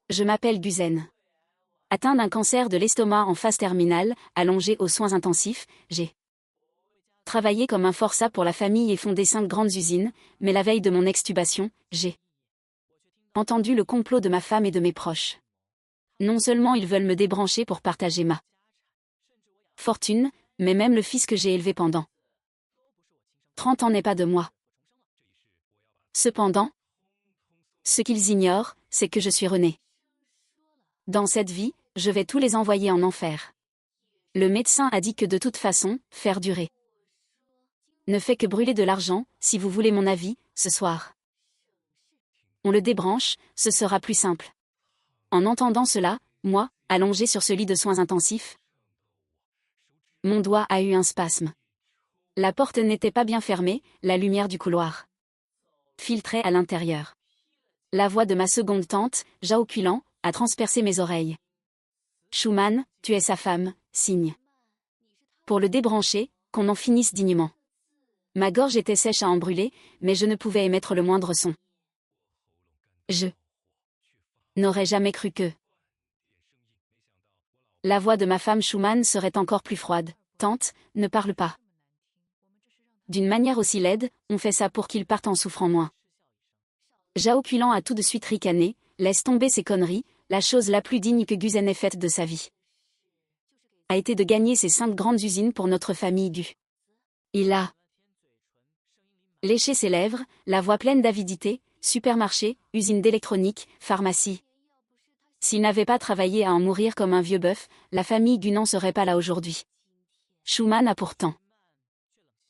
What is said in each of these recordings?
Je m'appelle Guzen. Atteint d'un cancer de l'estomac en phase terminale, allongé aux soins intensifs, j'ai travaillé comme un forçat pour la famille et fondé 5 grandes usines, mais la veille de mon extubation, j'ai entendu le complot de ma femme et de mes proches. Non seulement ils veulent me débrancher pour partager ma fortune, mais même le fils que j'ai élevé pendant 30 ans n'est pas de moi. Cependant, ce qu'ils ignorent, c'est que je suis René. Dans cette vie, je vais tous les envoyer en enfer. Le médecin a dit que de toute façon, faire durer ne fait que brûler de l'argent. Si vous voulez mon avis, ce soir on le débranche, ce sera plus simple. En entendant cela, moi, allongé sur ce lit de soins intensifs, mon doigt a eu un spasme. La porte n'était pas bien fermée, la lumière du couloir filtrait à l'intérieur. La voix de ma seconde tante, jaoculant, a transpercé mes oreilles. Schumann, tu es sa femme, signe. Pour le débrancher, qu'on en finisse dignement. Ma gorge était sèche à en brûler, mais je ne pouvais émettre le moindre son. Je n'aurais jamais cru que la voix de ma femme Schumann serait encore plus froide. Tante, ne parle pas. D'une manière aussi laide, on fait ça pour qu'il parte en souffrant moins. Jaoculant a tout de suite ricané, laisse tomber ces conneries, la chose la plus digne que Guzen ait faite de sa vie a été de gagner ces 5 grandes usines pour notre famille du. Il a léché ses lèvres, la voix pleine d'avidité, supermarché, usine d'électronique, pharmacie. S'il n'avait pas travaillé à en mourir comme un vieux bœuf, la famille Gu n'en serait pas là aujourd'hui. Schumann a pourtant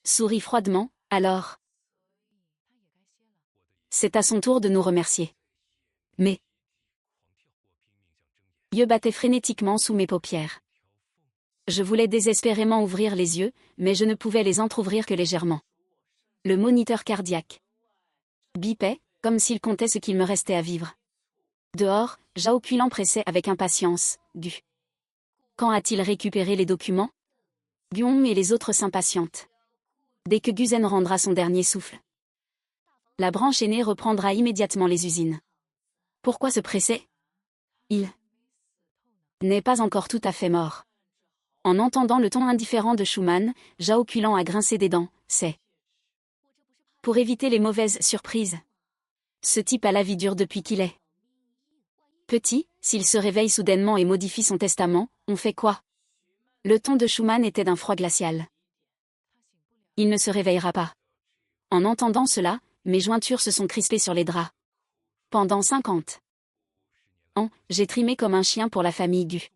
souri froidement, alors c'est à son tour de nous remercier. Mais yeux battait frénétiquement sous mes paupières. Je voulais désespérément ouvrir les yeux, mais je ne pouvais les entr'ouvrir que légèrement. Le moniteur cardiaque bipait, comme s'il comptait ce qu'il me restait à vivre. Dehors, Jaoculant pressait avec impatience. Gu. Quand a-t-il récupéré les documents? Guon et les autres s'impatientent. Dès que Guzen rendra son dernier souffle, la branche aînée reprendra immédiatement les usines. Pourquoi se presser? Il n'est pas encore tout à fait mort. En entendant le ton indifférent de Schumann, Jaoculant a grincé des dents. C'est pour éviter les mauvaises surprises. Ce type a la vie dure depuis qu'il est petit. S'il se réveille soudainement et modifie son testament, on fait quoi? Le ton de Schumann était d'un froid glacial. Il ne se réveillera pas. En entendant cela, mes jointures se sont crispées sur les draps. Pendant 50 ans, j'ai trimé comme un chien pour la famille Gu.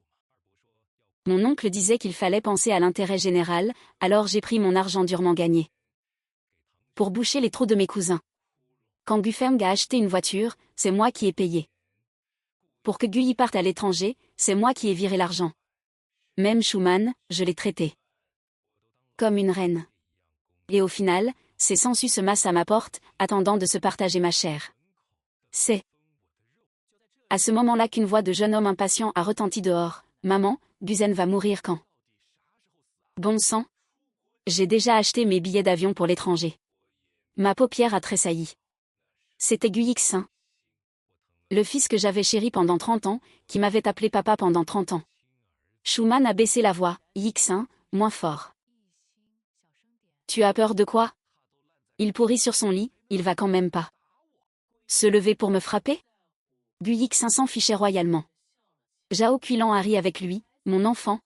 Mon oncle disait qu'il fallait penser à l'intérêt général, alors j'ai pris mon argent durement gagné pour boucher les trous de mes cousins. Quand Gufeng a acheté une voiture, c'est moi qui ai payé. Pour que Gu y parte à l'étranger, c'est moi qui ai viré l'argent. Même Schumann, je l'ai traité comme une reine. Et au final, ses sangsues se massent à ma porte, attendant de se partager ma chair. C'est à ce moment-là qu'une voix de jeune homme impatient a retenti dehors. Maman, Guzen va mourir quand? Bon sang. J'ai déjà acheté mes billets d'avion pour l'étranger. Ma paupière a tressailli. C'était Gu Yixin. Le fils que j'avais chéri pendant 30 ans, qui m'avait appelé papa pendant 30 ans. Schumann a baissé la voix. Yixin, moins fort. Tu as peur de quoi? Il pourrit sur son lit, il va quand même pas se lever pour me frapper? Gu Yixin s'en fichait royalement. Jaoculant a ri avec lui. Mon enfant.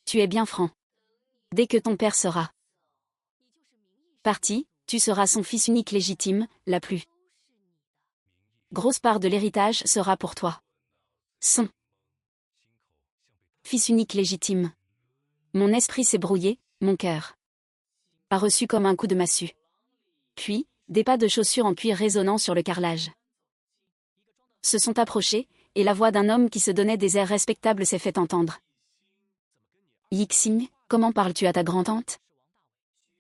Tu es bien franc. Dès que ton père sera parti, tu seras son fils unique légitime, la plus grosse part de l'héritage sera pour toi. Son fils unique légitime. Mon esprit s'est brouillé, mon cœur a reçu comme un coup de massue. Puis, des pas de chaussures en cuir résonnant sur le carrelage se sont approchés, et la voix d'un homme qui se donnait des airs respectables s'est fait entendre. Yixing, comment parles-tu à ta grand-tante?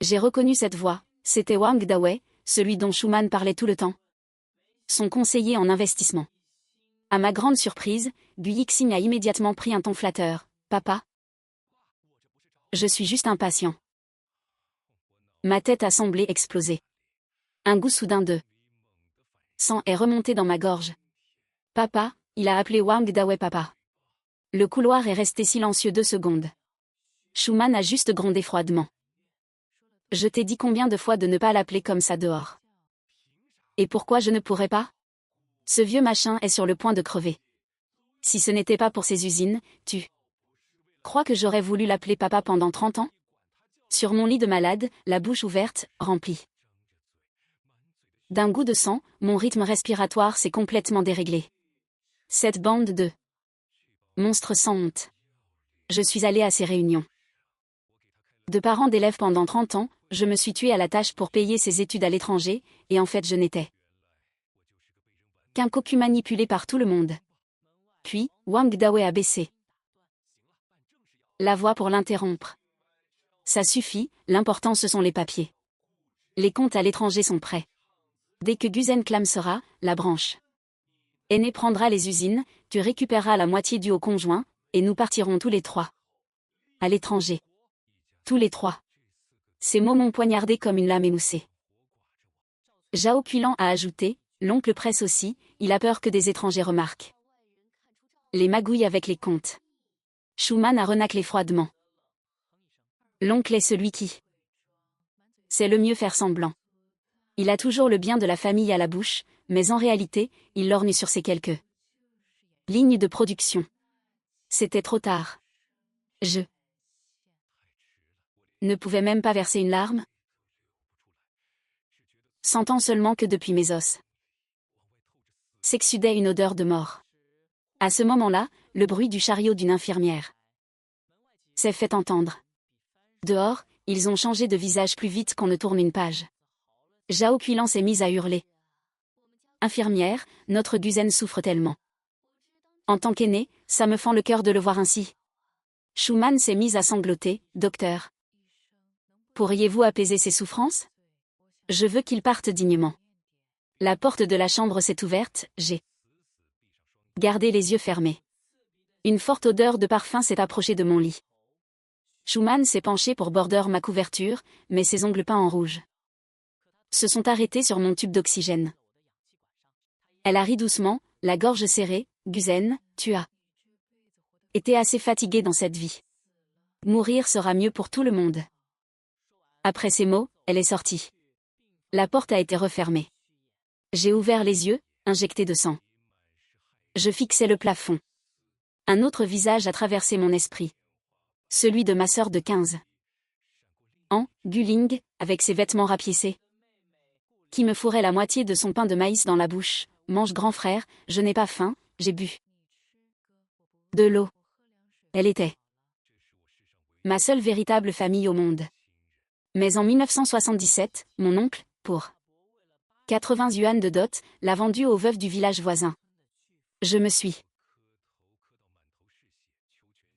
J'ai reconnu cette voix, c'était Wang Dawei, celui dont Schumann parlait tout le temps. Son conseiller en investissement. À ma grande surprise, Gu Yixing a immédiatement pris un ton flatteur. Papa? Je suis juste impatient. Ma tête a semblé exploser. Un goût soudain de sang est remonté dans ma gorge. Papa, Il a appelé Wang Dawei papa. Le couloir est resté silencieux 2 secondes. Schumann a juste grondé froidement. Je t'ai dit combien de fois de ne pas l'appeler comme ça dehors. Et pourquoi je ne pourrais pas? Ce vieux machin est sur le point de crever. Si ce n'était pas pour ces usines, tu crois que j'aurais voulu l'appeler papa pendant 30 ans? Sur mon lit de malade, la bouche ouverte, remplie d'un goût de sang, mon rythme respiratoire s'est complètement déréglé. Cette bande de monstres sans honte. Je suis allée à ces réunions de parents d'élèves pendant 30 ans, je me suis tuée à la tâche pour payer ses études à l'étranger, et en fait je n'étais qu'un cocu manipulé par tout le monde. Puis, Wang Dawei a baissé la voix pour l'interrompre. Ça suffit, l'important ce sont les papiers. Les comptes à l'étranger sont prêts. Dès que Guzen clamsera, la branche aînée prendra les usines, tu récupéreras la moitié due au conjoint, et nous partirons tous les 3 à l'étranger. Tous les 3. Ces mots m'ont poignardé comme une lame émoussée. Zhao Qilan a ajouté, l'oncle presse aussi, il a peur que des étrangers remarquent les magouilles avec les comptes. Schumann a renâclé froidement. L'oncle est celui qui sait le mieux faire semblant. Il a toujours le bien de la famille à la bouche, mais en réalité, il lorgne sur ses quelques lignes de production. C'était trop tard. Je ne pouvais même pas verser une larme, sentant seulement que depuis mes os s'exsudait une odeur de mort. À ce moment-là, le bruit du chariot d'une infirmière s'est fait entendre. Dehors, ils ont changé de visage plus vite qu'on ne tourne une page. Zhao Qilan s'est mise à hurler. Infirmière, notre Guzen souffre tellement. En tant qu'aîné, ça me fend le cœur de le voir ainsi. Schumann s'est mise à sangloter. Docteur, pourriez-vous apaiser ses souffrances? Je veux qu'il parte dignement. La porte de la chambre s'est ouverte, j'ai gardé les yeux fermés. Une forte odeur de parfum s'est approchée de mon lit. Schumann s'est penché pour border ma couverture, mais ses ongles peints en rouge se sont arrêtés sur mon tube d'oxygène. Elle a ri doucement, la gorge serrée. Guzen, tu as été assez fatigué dans cette vie. Mourir sera mieux pour tout le monde. Après ces mots, elle est sortie. La porte a été refermée. J'ai ouvert les yeux, injecté de sang. Je fixais le plafond. Un autre visage a traversé mon esprit. Celui de ma sœur de 15 ans, Guling, avec ses vêtements rapiécés, qui me fourrait la moitié de son pain de maïs dans la bouche. Mange grand frère, je n'ai pas faim, j'ai bu de l'eau. Elle était ma seule véritable famille au monde. Mais en 1977, mon oncle, pour 80 yuan de dot, l'a vendue aux veuves du village voisin. Je me suis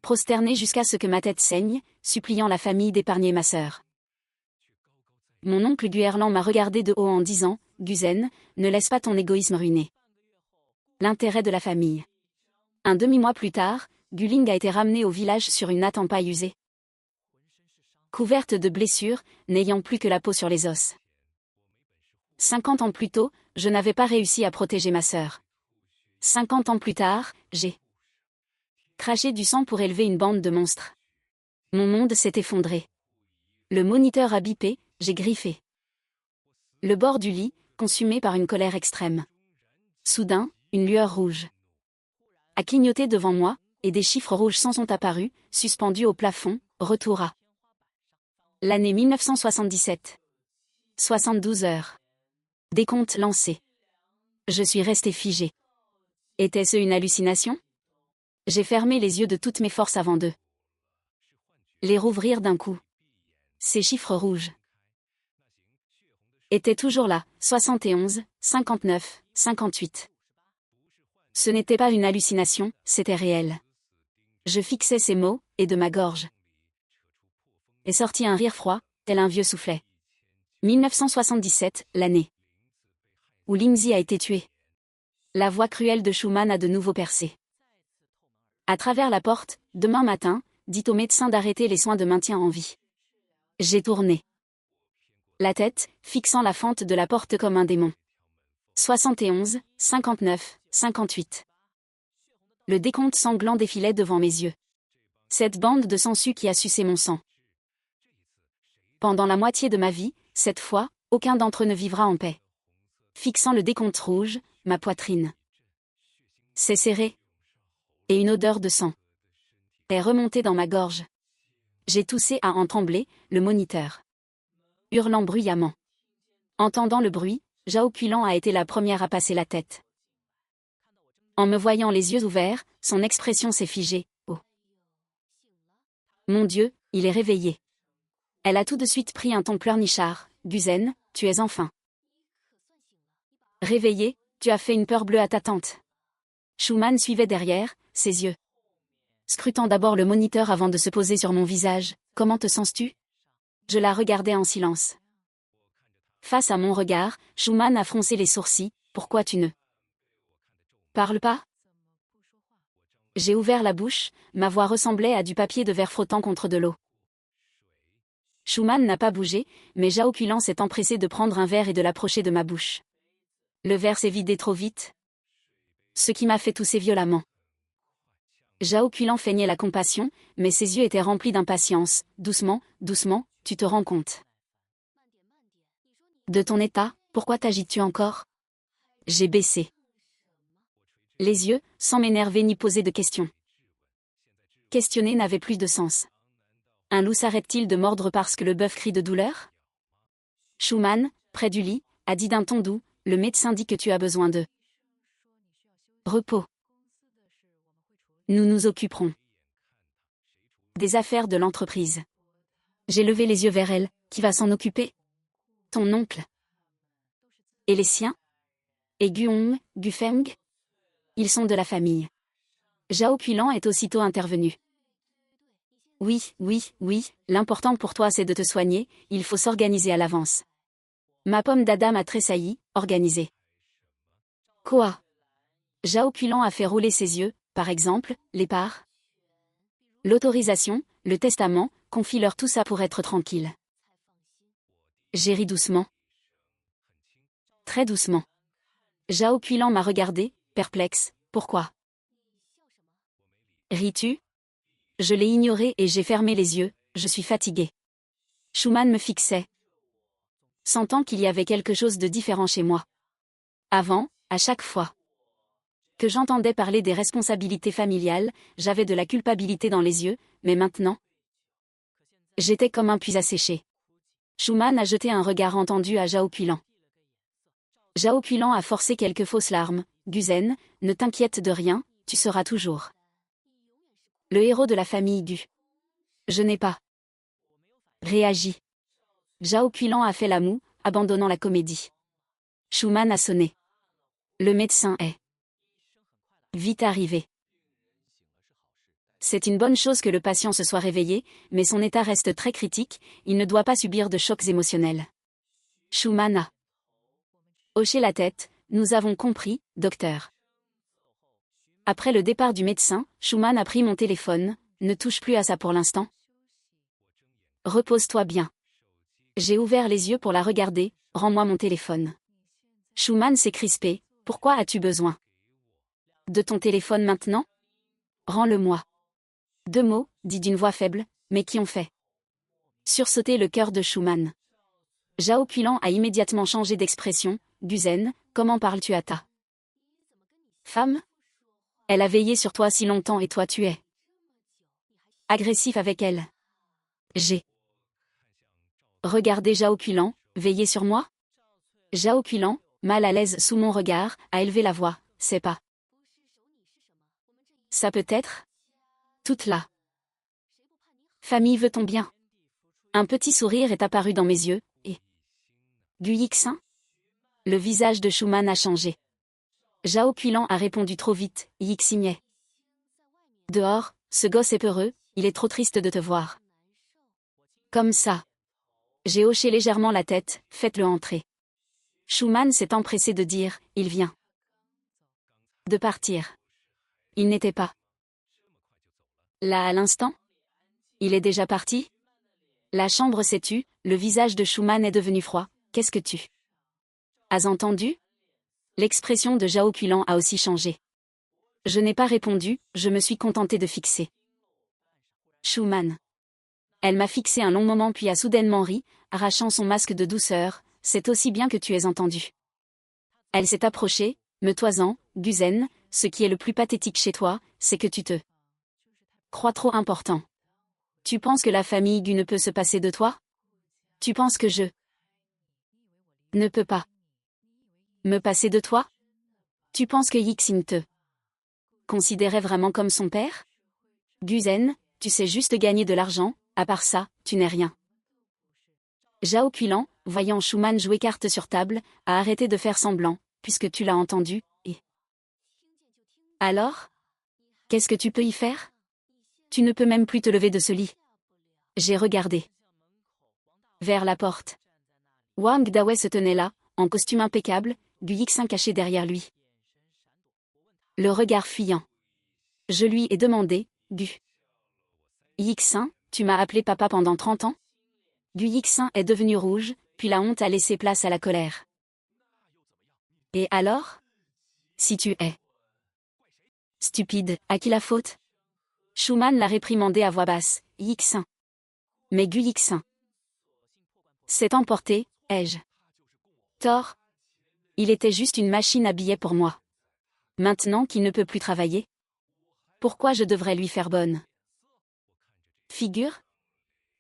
prosternée jusqu'à ce que ma tête saigne, suppliant la famille d'épargner ma sœur. Mon oncle Guerlain m'a regardé de haut en disant, Guzen, ne laisse pas ton égoïsme ruiner l'intérêt de la famille. Un demi-mois plus tard, Guling a été ramené au village sur une natte en paille usée, couverte de blessures, n'ayant plus que la peau sur les os. 50 ans plus tôt, je n'avais pas réussi à protéger ma sœur. 50 ans plus tard, j'ai craché du sang pour élever une bande de monstres. Mon monde s'est effondré. Le moniteur a bipé, j'ai griffé le bord du lit, consumé par une colère extrême. Soudain, une lueur rouge a clignoté devant moi, et des chiffres rouges s'en sont apparus, suspendus au plafond. Retour à l'année 1977. 72 heures. Décompte lancé. Je suis resté figé. Était-ce une hallucination? J'ai fermé les yeux de toutes mes forces avant de les rouvrir d'un coup. Ces chiffres rouges étaient toujours là, 71, 59, 58. Ce n'était pas une hallucination, c'était réel. Je fixais ces mots, et de ma gorge est sorti un rire froid, tel un vieux soufflet. 1977, l'année où Lingzi a été tué. La voix cruelle de Schumann a de nouveau percé. À travers la porte, demain matin, dit au médecin d'arrêter les soins de maintien en vie. J'ai tourné la tête, fixant la fente de la porte comme un démon. 71, 59, 58. Le décompte sanglant défilait devant mes yeux. Cette bande de sangsues qui a sucé mon sang. Pendant la moitié de ma vie, cette fois, aucun d'entre eux ne vivra en paix. Fixant le décompte rouge, ma poitrine s'est serrée. Et une odeur de sang est remontée dans ma gorge. J'ai toussé à en trembler, le moniteur hurlant bruyamment. Entendant le bruit, Zhao Qilan a été la première à passer la tête. En me voyant les yeux ouverts, son expression s'est figée. Oh mon Dieu, il est réveillé. Elle a tout de suite pris un ton pleurnichard. Guzen, tu es enfin réveillé, tu as fait une peur bleue à ta tante. Schumann suivait derrière, ses yeux scrutant d'abord le moniteur avant de se poser sur mon visage. Comment te sens-tu? Je la regardais en silence. Face à mon regard, Schumann a froncé les sourcils. Pourquoi tu ne parles pas? J'ai ouvert la bouche, ma voix ressemblait à du papier de verre frottant contre de l'eau. Schumann n'a pas bougé, mais Zhao Qilan s'est empressé de prendre un verre et de l'approcher de ma bouche. Le verre s'est vidé trop vite, ce qui m'a fait tousser violemment. Zhao Qilan feignait la compassion, mais ses yeux étaient remplis d'impatience. Doucement, doucement, tu te rends compte de ton état, pourquoi t'agites-tu encore? J'ai baissé les yeux, sans m'énerver ni poser de questions. Questionner n'avait plus de sens. Un loup s'arrête-t-il de mordre parce que le bœuf crie de douleur? Schumann, près du lit, a dit d'un ton doux, le médecin dit que tu as besoin de repos. Nous nous occuperons des affaires de l'entreprise. J'ai levé les yeux vers elle. Qui va s'en occuper? Ton oncle. Et les siens? Et Guhong, Gufeng? Ils sont de la famille. Zhao Qilan est aussitôt intervenu. Oui, oui, oui, l'important pour toi c'est de te soigner, il faut s'organiser à l'avance. Ma pomme d'Adam a tressailli, organisée. Quoi? Zhao Qilan a fait rouler ses yeux, par exemple, les parts? L'autorisation, le testament, confie-leur tout ça pour être tranquille. J'ai ri doucement. Très doucement. Zhao Qilan m'a regardé, perplexe. Pourquoi ris-tu? Je l'ai ignoré et j'ai fermé les yeux, je suis fatigué. Schumann me fixait, sentant qu'il y avait quelque chose de différent chez moi. Avant, à chaque fois que j'entendais parler des responsabilités familiales, j'avais de la culpabilité dans les yeux, mais maintenant, j'étais comme un puits asséché. Schumann a jeté un regard entendu à Zhao Qilan. Zhao Qilan a forcé quelques fausses larmes. Guzen, ne t'inquiète de rien, tu seras toujours le héros de la famille Gu. Je n'ai pas réagi. Zhao Qilan a fait la moue, abandonnant la comédie. Schumann a sonné. Le médecin est vite arrivé. C'est une bonne chose que le patient se soit réveillé, mais son état reste très critique, il ne doit pas subir de chocs émotionnels. Schumann a hoché la tête. Nous avons compris, docteur. Après le départ du médecin, Schumann a pris mon téléphone. Ne touche plus à ça pour l'instant. Repose-toi bien. J'ai ouvert les yeux pour la regarder. Rends-moi mon téléphone. Schumann s'est crispé. Pourquoi as-tu besoin de ton téléphone maintenant? Rends-le-moi. 2 mots, dit d'une voix faible, mais qui ont fait sursauter le cœur de Schumann. Zhao Qilan a immédiatement changé d'expression. Guzen, comment parles-tu à ta femme? Elle a veillé sur toi si longtemps et toi tu es agressif avec elle. J'ai regardé Zhao Qilan, veiller sur moi? Zhao Qilan, mal à l'aise sous mon regard, a élevé la voix. C'est pas ça peut-être? Toute la famille veut ton bien. Un petit sourire est apparu dans mes yeux, et Gu Yixin? Le visage de Schumann a changé. Zhao Qilan a répondu trop vite, Yixin. Dehors, ce gosse est peureux, il est trop triste de te voir. Comme ça. J'ai hoché légèrement la tête, faites-le entrer. Schumann s'est empressé de dire, il vient de partir. Il n'était pas là à l'instant? Il est déjà parti? La chambre s'est tue, le visage de Schumann est devenu froid. Qu'est-ce que tu as entendu? L'expression de Zhao Qilan a aussi changé. Je n'ai pas répondu, je me suis contenté de fixer. Schumann. Elle m'a fixé un long moment puis a soudainement ri, arrachant son masque de douceur, c'est aussi bien que tu aies entendu. Elle s'est approchée, me toisant, Guzen, ce qui est le plus pathétique chez toi, c'est que tu te crois trop important. Tu penses que la famille Gu ne peut se passer de toi? Tu penses que je ne peux pas me passer de toi? Tu penses que Yixin te considérait vraiment comme son père? Guzen, tu sais juste gagner de l'argent, à part ça, tu n'es rien. Zhao Qilan, voyant Schumann jouer carte sur table, a arrêté de faire semblant, puisque tu l'as entendu, et... Alors? Qu'est-ce que tu peux y faire? Tu ne peux même plus te lever de ce lit. J'ai regardé vers la porte. Wang Dawei se tenait là, en costume impeccable, Gu Yixin caché derrière lui. Le regard fuyant. Je lui ai demandé, Gu Yixin, tu m'as appelé papa pendant 30 ans? Gu Yixin est devenu rouge, puis la honte a laissé place à la colère. Et alors? Si tu es stupide, à qui la faute? Schumann l'a réprimandé à voix basse, Yixin. Mais Gu Yixin s'est emporté, ai-je tort? Il était juste une machine à billets pour moi. Maintenant qu'il ne peut plus travailler? Pourquoi je devrais lui faire bonne figure?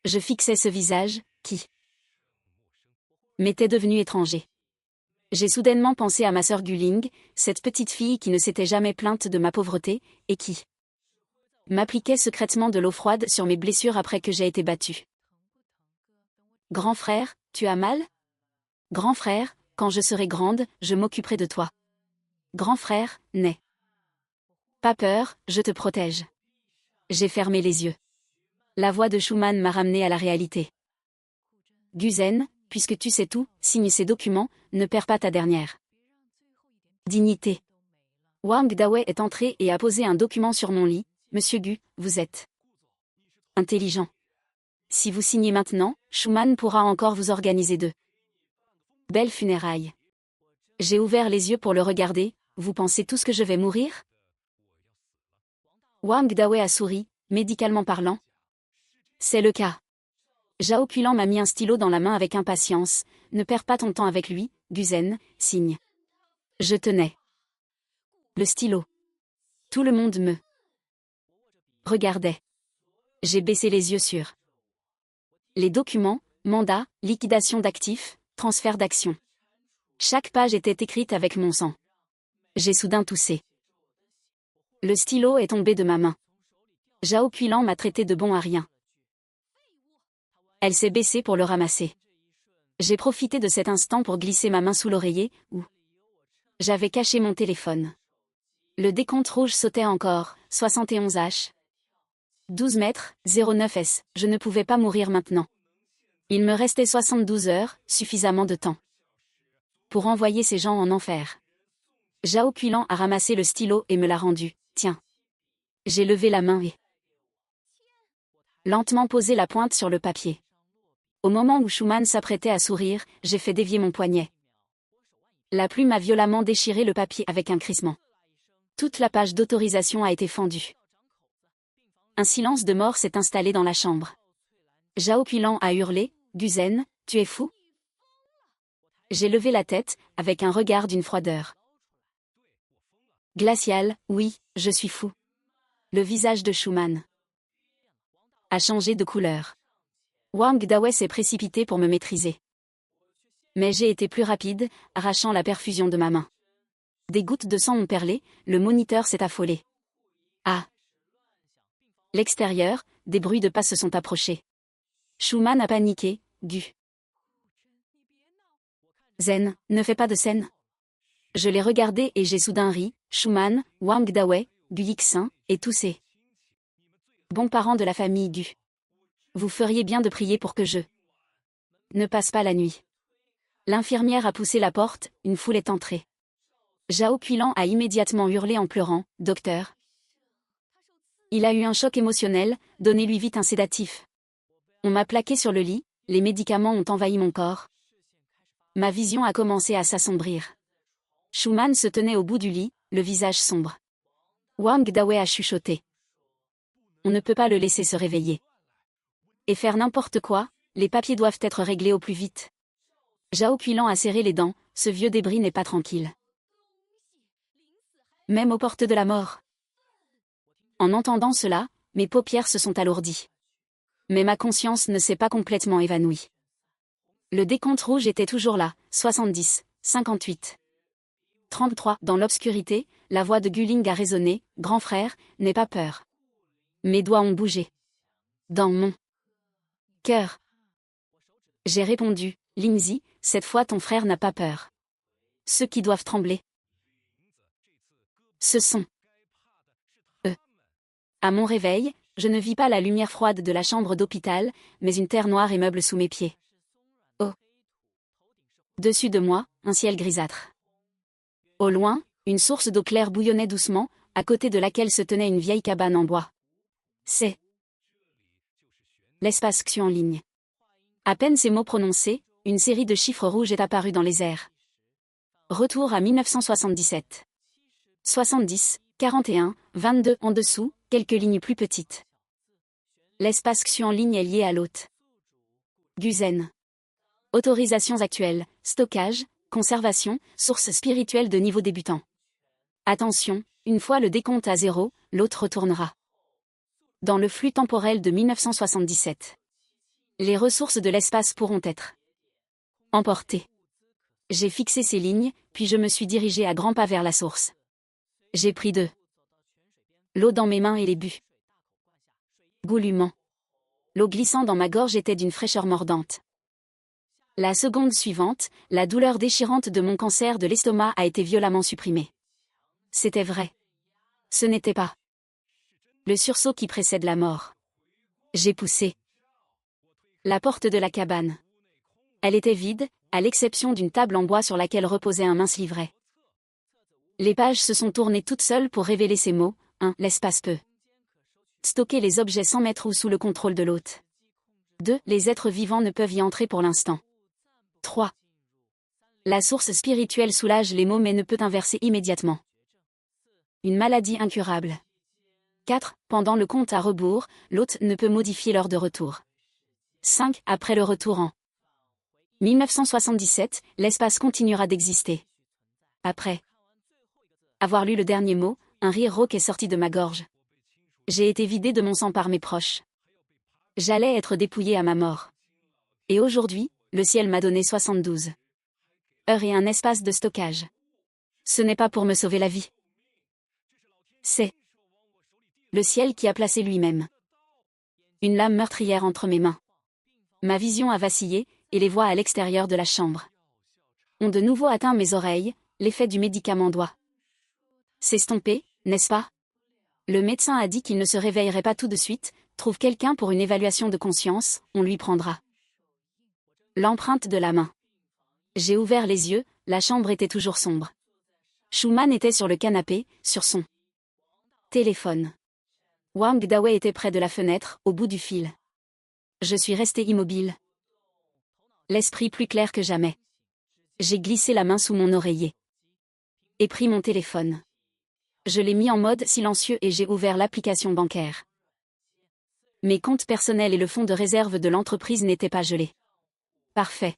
Je fixais ce visage, qui m'était devenu étranger. J'ai soudainement pensé à ma sœur Guling, cette petite fille qui ne s'était jamais plainte de ma pauvreté, et qui m'appliquait secrètement de l'eau froide sur mes blessures après que j'ai été battue. Grand frère, tu as mal? Grand frère, quand je serai grande, je m'occuperai de toi. Grand frère, n'aie pas peur, je te protège. J'ai fermé les yeux. La voix de Schumann m'a ramené à la réalité. Guzen, puisque tu sais tout, signe ces documents, ne perds pas ta dernière dignité. Wang Dawei est entré et a posé un document sur mon lit. Monsieur Gu, vous êtes intelligent. Si vous signez maintenant, Schumann pourra encore vous organiser de belles funérailles. J'ai ouvert les yeux pour le regarder. Vous pensez tous que je vais mourir? Wang Dawei a souri, médicalement parlant. C'est le cas. Zhao Qilan m'a mis un stylo dans la main avec impatience. Ne perds pas ton temps avec lui, Guzen, signe. Je tenais le stylo. Tout le monde me regardait. J'ai baissé les yeux sur les documents, mandat, liquidation d'actifs, transfert d'actions. Chaque page était écrite avec mon sang. J'ai soudain toussé. Le stylo est tombé de ma main. Zhao Qilan m'a traité de bon à rien. Elle s'est baissée pour le ramasser. J'ai profité de cet instant pour glisser ma main sous l'oreiller, où j'avais caché mon téléphone. Le décompte rouge sautait encore, 71 H. 12 mètres, 09 S, je ne pouvais pas mourir maintenant. Il me restait 72 heures, suffisamment de temps pour envoyer ces gens en enfer. Zhao Qilan a ramassé le stylo et me l'a rendu. Tiens. J'ai levé la main et lentement posé la pointe sur le papier. Au moment où Schumann s'apprêtait à sourire, j'ai fait dévier mon poignet. La plume a violemment déchiré le papier avec un crissement. Toute la page d'autorisation a été fendue. Un silence de mort s'est installé dans la chambre. Zhao Qilan a hurlé, Guzen, tu es fou? J'ai levé la tête, avec un regard d'une froideur glaciale, oui, je suis fou. Le visage de Schumann a changé de couleur. Wang Dawei s'est précipité pour me maîtriser. Mais j'ai été plus rapide, arrachant la perfusion de ma main. Des gouttes de sang ont perlé, le moniteur s'est affolé. Ah! L'extérieur, des bruits de pas se sont approchés. Schumann a paniqué, Gu. Zen, ne fais pas de scène. Je l'ai regardé et j'ai soudain ri, Schumann, Wang Dawei, Gu Yixin, et tous ces bons parents de la famille Gu. Vous feriez bien de prier pour que je ne passe pas la nuit. L'infirmière a poussé la porte, une foule est entrée. Zhao Qilan a immédiatement hurlé en pleurant, docteur. Il a eu un choc émotionnel, donnez-lui vite un sédatif. On m'a plaqué sur le lit, les médicaments ont envahi mon corps. Ma vision a commencé à s'assombrir. Schumann se tenait au bout du lit, le visage sombre. Wang Dawei a chuchoté. On ne peut pas le laisser se réveiller. Et faire n'importe quoi, les papiers doivent être réglés au plus vite. Zhao Puilan a serré les dents, ce vieux débris n'est pas tranquille. Même aux portes de la mort. En entendant cela, mes paupières se sont alourdies. Mais ma conscience ne s'est pas complètement évanouie. Le décompte rouge était toujours là, 70, 58. 33. Dans l'obscurité, la voix de Guling a résonné, « Grand frère, n'aie pas peur. » Mes doigts ont bougé. Dans mon cœur. J'ai répondu, « Lingzi, cette fois ton frère n'a pas peur. » Ceux qui doivent trembler. Ce sont eux. À mon réveil, je ne vis pas la lumière froide de la chambre d'hôpital, mais une terre noire et meuble sous mes pieds. Dessus de moi, un ciel grisâtre. Au loin, une source d'eau claire bouillonnait doucement, à côté de laquelle se tenait une vieille cabane en bois. C'est l'espace Xu en ligne. À peine ces mots prononcés, une série de chiffres rouges est apparue dans les airs. Retour à 1977. 70, 41, 22 en dessous, quelques lignes plus petites. L'espace Xu en ligne est lié à l'hôte. Guzen. Autorisations actuelles, stockage, conservation, source spirituelle de niveau débutant. Attention, une fois le décompte à 0, l'hôte retournera dans le flux temporel de 1977. Les ressources de l'espace pourront être emportées. J'ai fixé ces lignes, puis je me suis dirigé à grands pas vers la source. J'ai pris de l'eau dans mes mains et les bu. Goulûment. L'eau glissant dans ma gorge était d'une fraîcheur mordante. La seconde suivante, la douleur déchirante de mon cancer de l'estomac a été violemment supprimée. C'était vrai. Ce n'était pas le sursaut qui précède la mort. J'ai poussé la porte de la cabane. Elle était vide, à l'exception d'une table en bois sur laquelle reposait un mince livret. Les pages se sont tournées toutes seules pour révéler ces mots. 1. L'espace peut stocker les objets sans mettre ou sous le contrôle de l'hôte. 2. Les êtres vivants ne peuvent y entrer pour l'instant. 3. La source spirituelle soulage les maux mais ne peut inverser immédiatement. Une maladie incurable. 4. Pendant le compte à rebours, l'hôte ne peut modifier l'heure de retour. 5. Après le retour en 1977, l'espace continuera d'exister. Après avoir lu le dernier mot, un rire rauque est sorti de ma gorge. J'ai été vidé de mon sang par mes proches. J'allais être dépouillé à ma mort. Et aujourd'hui, le ciel m'a donné 72 heures et un espace de stockage. Ce n'est pas pour me sauver la vie. C'est le ciel qui a placé lui-même une lame meurtrière entre mes mains. Ma vision a vacillé, et les voix à l'extérieur de la chambre ont de nouveau atteint mes oreilles, l'effet du médicament doit s'estomper, n'est-ce pas? Le médecin a dit qu'il ne se réveillerait pas tout de suite, trouve quelqu'un pour une évaluation de conscience, on lui prendra l'empreinte de la main. J'ai ouvert les yeux, la chambre était toujours sombre. Schumann était sur le canapé, sur son téléphone. Wang Dawei était près de la fenêtre, au bout du fil. Je suis resté immobile. L'esprit plus clair que jamais. J'ai glissé la main sous mon oreiller. Et pris mon téléphone. Je l'ai mis en mode silencieux et j'ai ouvert l'application bancaire. Mes comptes personnels et le fonds de réserve de l'entreprise n'étaient pas gelés. Parfait.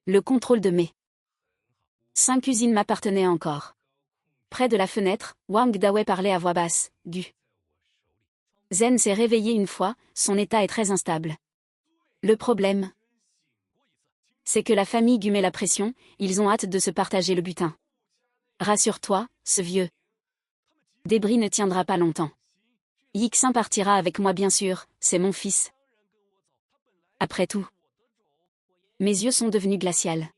Le contrôle de mes 5 usines m'appartenait encore. Près de la fenêtre, Wang Dawei parlait à voix basse, du Zen s'est réveillé une fois, son état est très instable. Le problème, c'est que la famille Gu met la pression, ils ont hâte de se partager le butin. Rassure-toi, ce vieux débris ne tiendra pas longtemps. Yixin partira avec moi bien sûr, c'est mon fils. Après tout. Mes yeux sont devenus glaciales.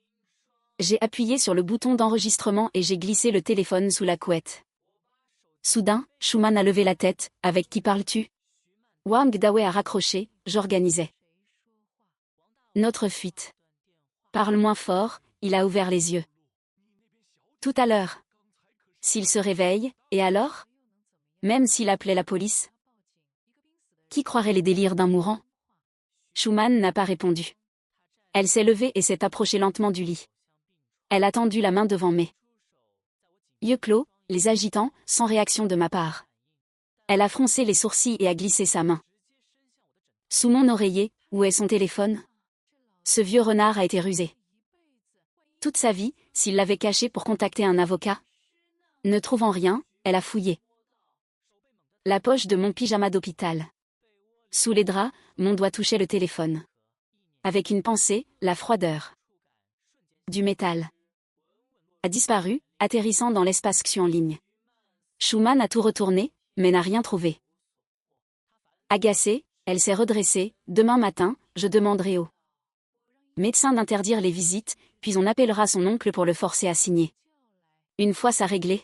J'ai appuyé sur le bouton d'enregistrement et j'ai glissé le téléphone sous la couette. Soudain, Schumann a levé la tête, « Avec qui parles-tu » Wang Dawei a raccroché, j'organisais notre fuite. Parle moins fort, il a ouvert les yeux. Tout à l'heure. S'il se réveille, et alors? Même s'il appelait la police? Qui croirait les délires d'un mourant? Schumann n'a pas répondu. Elle s'est levée et s'est approchée lentement du lit. Elle a tendu la main devant mes yeux clos, les agitant, sans réaction de ma part. Elle a froncé les sourcils et a glissé sa main. Sous mon oreiller, où est son téléphone? Ce vieux renard a été rusé. Toute sa vie, s'il l'avait caché pour contacter un avocat. Ne trouvant rien, elle a fouillé la poche de mon pyjama d'hôpital. Sous les draps, mon doigt touchait le téléphone. Avec une pensée, la froideur du métal a disparu, atterrissant dans l'espace Xu en ligne. Schumann a tout retourné, mais n'a rien trouvé. Agacée, elle s'est redressée. Demain matin, je demanderai au médecin d'interdire les visites, puis on appellera son oncle pour le forcer à signer. Une fois ça réglé,